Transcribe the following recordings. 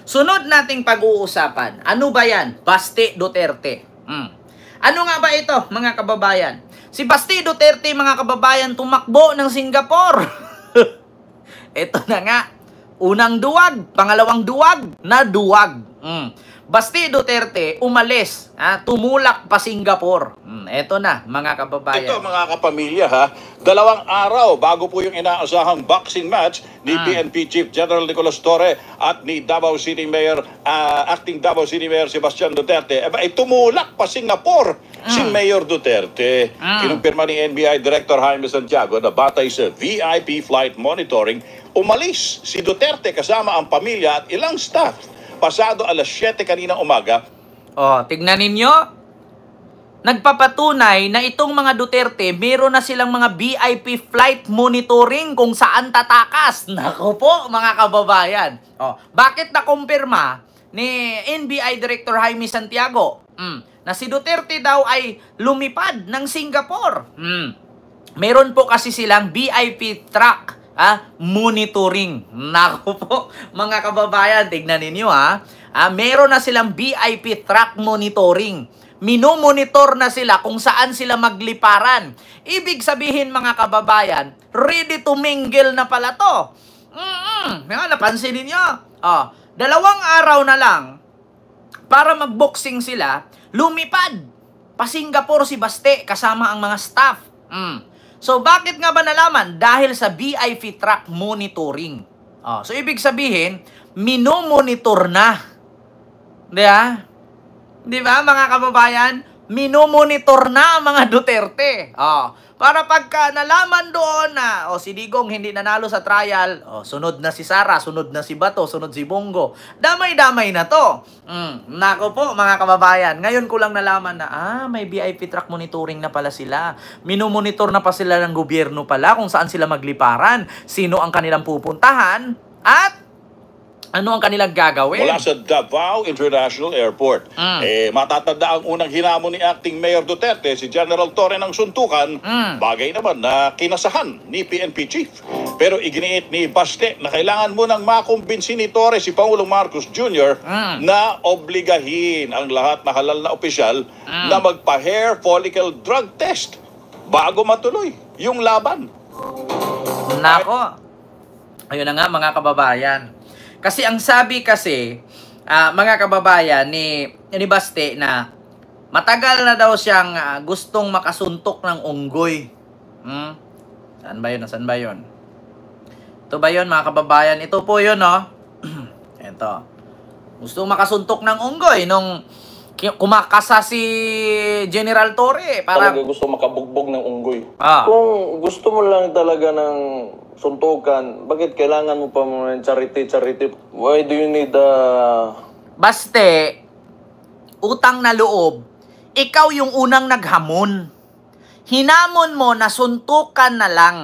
Sunod nating pag-uusapan. Ano ba yan? Basti Duterte. Ano nga ba ito, mga kababayan? Si Basti Duterte, mga kababayan, tumakbo ng Singapore. Ito na nga. Unang duwag, pangalawang duwag, na duwag. Basti Duterte umalis, tumulak pa Singapore. Eto na, mga kababayan. Ito, mga kapamilya, 2 araw bago po yung inaasahang boxing match ni PNP Chief General Nicolas Torre at ni Davao City Mayor, acting Davao City Mayor Sebastian Duterte, tumulak pa Singapore si Mayor Duterte. Kinumpirma ni NBI Director Jaime Santiago na batay sa VIP flight monitoring, umalis si Duterte kasama ang pamilya at ilang staff pasado alas 7 kaninang umaga. Tignan ninyo. Nagpapatunay na itong mga Duterte, meron na silang mga VIP flight monitoring kung saan tatakas. Naku po, mga kababayan. Bakit nakumpirma ni NBI Director Jaime Santiago na si Duterte daw ay lumipad ng Singapore? Meron po kasi silang VIP track monitoring. Naku po, mga kababayan, tignan ninyo meron na silang VIP track monitoring. Minomonitor na sila kung saan sila magliparan. Ibig sabihin, mga kababayan, ready to mingle na pala to. Napansin ninyo? 2 araw na lang para magboxing sila, lumipad pa Singapore si Baste kasama ang mga staff. So, bakit nga ba nalaman? Dahil sa VIP track monitoring. So, ibig sabihin, minomonitor na. Di ba, mga kababayan? Minomonitor na ang mga Duterte. Para pagka nalaman doon na, si Digong hindi nanalo sa trial, sunod na si Sara, sunod na si Bato, sunod si Bongo. Damay-damay na to. Nako po, mga kababayan. Ngayon ko lang nalaman na, may VIP track monitoring na pala sila. Minomonitor na pa sila ng gobyerno pala kung saan sila magliparan, sino ang kanilang pupuntahan, at ano ang kanilang gagawin? Mula sa Davao International Airport. Matatanda ang unang hinamon ni Acting Mayor Duterte, si General Torre ng suntukan, bagay naman na kinasahan ni PNP Chief. Pero iginiit ni Baste na kailangan munang makumbinsi ni Torre si Pangulong Marcos Jr. na obligahin ang lahat na halal na opisyal na magpa-hair follicle drug test bago matuloy yung laban. Nako. Ayun na nga, mga kababayan. Kasi ang sabi kasi, mga kababayan, ni Baste na matagal na daw siyang gustong makasuntok ng unggoy. Saan ba yun? Saan ba yun? Ito ba yun, mga kababayan? Ito po yun, Ito. Gustong makasuntok ng unggoy nung kumakasa si General Torre. Talaga gusto makabugbog ng unggoy. Kung gusto mo lang talaga ng suntukan, bakit kailangan mo pa ng charity? Why do you need Baste, utang na loob, ikaw yung unang naghamon. Hinamon mo na suntukan na lang.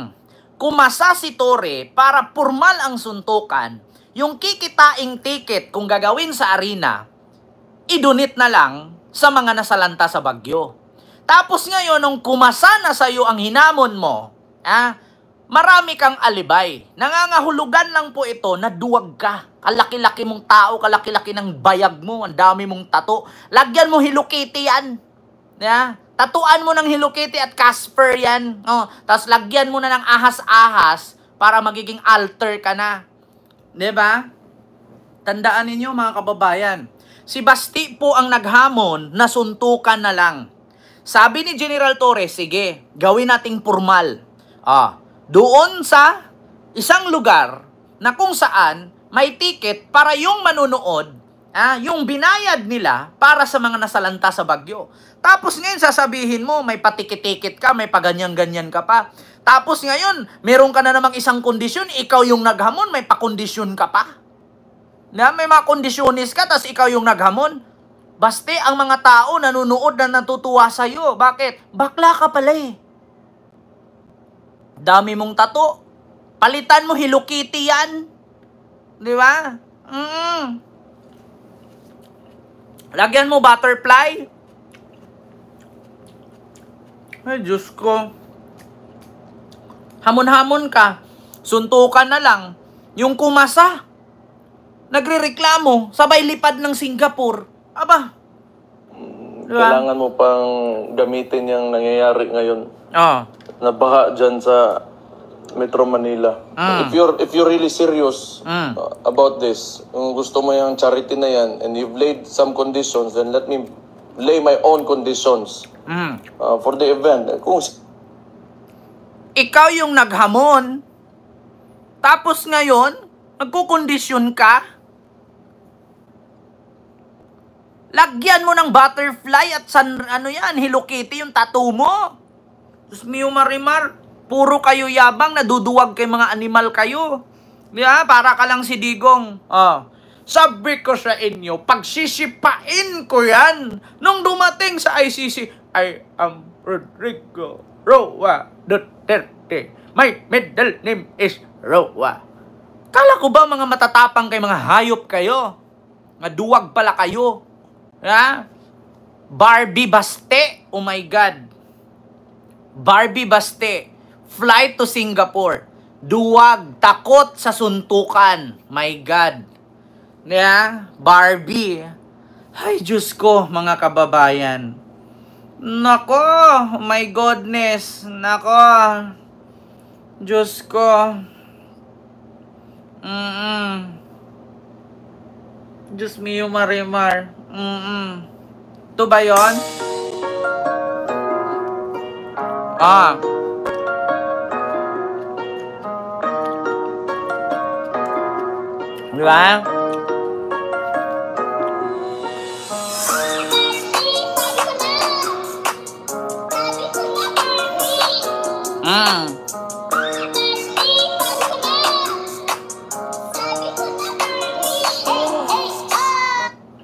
Kumasa si Torre para formal ang suntukan. Yung kikitaing ticket kung gagawin sa arena, idunit na lang sa mga nasalanta sa bagyo. Tapos ngayon, nung kumasa na sa'yo ang hinamon mo, marami kang alibay. Nangangahulugan lang po ito na duwag ka. Kalaki-laki mong tao, kalaki-laki ng bayag mo, ang dami mong tato. Lagyan mo Hello Kitty yan. Tatuan mo ng Hello Kitty at Casper yan. Tapos lagyan mo na ng ahas-ahas para magiging alter ka na. Diba? Tandaan ninyo, mga kababayan. Si Basti po ang naghamon na suntukan na lang. Sabi ni General Torre, sige, gawin nating formal. Doon sa isang lugar na kung saan may ticket para yung manunood, yung binayad nila para sa mga nasalanta sa bagyo. Tapos ngayon sasabihin mo, may patikit-tikit ka, may paganyan-ganyan ka pa. Tapos ngayon, meron ka na namang isang kondisyon, ikaw yung naghamon, may pakondisyon ka pa. May mga kondisyonis ka, tapos ikaw yung naghamon. Baste, ang mga tao nanunood na natutuwa sa'yo. Bakit? Bakla ka pala Dami mong tato. Palitan mo Hello Kitty yan. Di ba? Lagyan mo butterfly. Ay, Diyos ko. Hamon-hamon ka. Suntukan na lang. Yung kumasa. nagrereklamo, sabay lipad ng Singapore. Aba, diba? Kailangan mo pang gamitin yung nangyayari ngayon. Nabaha dyan sa Metro Manila. If you're really serious about this, kung gusto mo yung charity na yan, and you've laid some conditions, then let me lay my own conditions for the event. Kung ikaw yung naghamon, tapos ngayon, nagkukondisyon ka, lagyan mo ng butterfly at Hello Kitty yung tattoo mo. Diyos mio Marimar, puro kayo yabang, naduduwag kay mga animal kayo. Diba? Para ka lang si Digong. Sabi ko sa inyo, pagsisipain ko yan. Nung dumating sa ICC, I am Rodrigo Roa Duterte. My middle name is Roa. Kala ko ba mga matatapang kay mga hayop kayo? Maduwag pala kayo. Barbie Baste, oh my God. Barbie Baste, flight to Singapore. Duwag, takot sa suntukan. My God. Barbie. Ay, Diyos ko, mga kababayan. Nako, oh my goodness. Nako. Diyos ko. Diyos mio Marimar. Ito ba yun? Diba?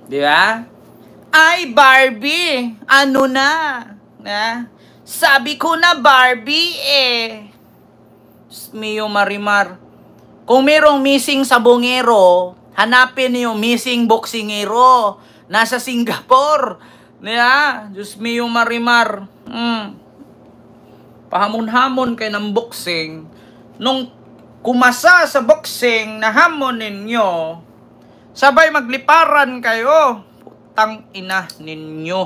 Diba? Ay, Barbie! Ano na? Sabi ko na, Barbie Mio Marimar. Kung merong missing sabongero, hanapin niyo missing boksingero. Nasa Singapore. Diyos mio Marimar. Pahamon-hamon kayo ng boxing. Nung kumasa sa boxing na hamon ninyo, sabay magliparan kayo. Putang ina ninyo.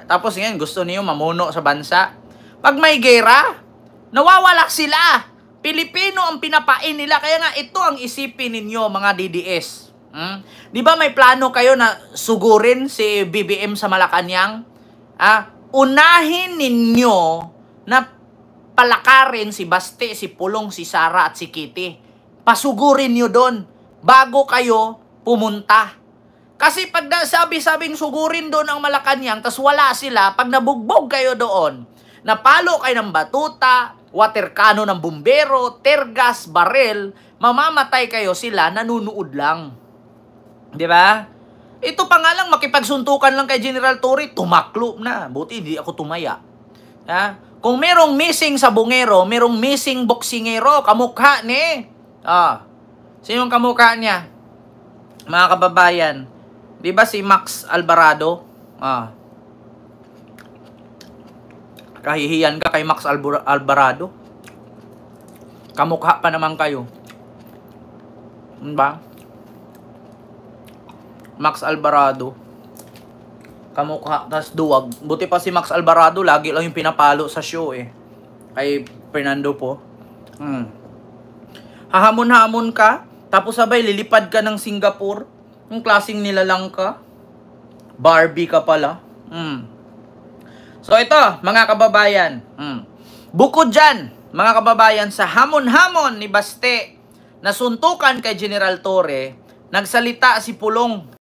Tapos ngayon, gusto niyo mamuno sa bansa. Pag may gera, nawawala sila. Pilipino ang pinapain nila. Kaya nga, ito ang isipin ninyo, mga DDS. Di ba may plano kayo na sugurin si BBM sa Malacanang? Unahin ninyo na palakarin si Baste, si Pulong, si Sara at si Kitty. Pasugurin nyo doon bago kayo pumunta. Kasi pag sabing sugurin doon ang Malacanang, tas wala sila, pag nabugbog kayo doon, napalo kayo ng batuta, water cannon ng bumbero, tergas, barel, mamamatay kayo, sila nanunood lang. Di ba? Ito pa nga lang, makipagsuntukan lang kay General Torre, tumaklo na. Buti hindi ako tumaya. Kung merong missing sabongero, merong missing boksingero, kamukha ni. Sinong kamukha niya? Mga kababayan. Di ba si Max Alvarado? Kahihiyan ka kay Max Alvarado. Kamukha pa naman kayo. Diba? Max Alvarado. Kamukha, tas duwag. Buti pa si Max Alvarado, lagi lang yung pinapalo sa show kay Fernando po. Hahamon-hamon ka, tapos sabay lilipad ka ng Singapore. Yung klaseng nilalang ka. Barbie ka pala. So ito, mga kababayan. Bukod dyan, mga kababayan, sa hamon-hamon ni Baste na suntukan kay General Torre, nagsalita si Pulong.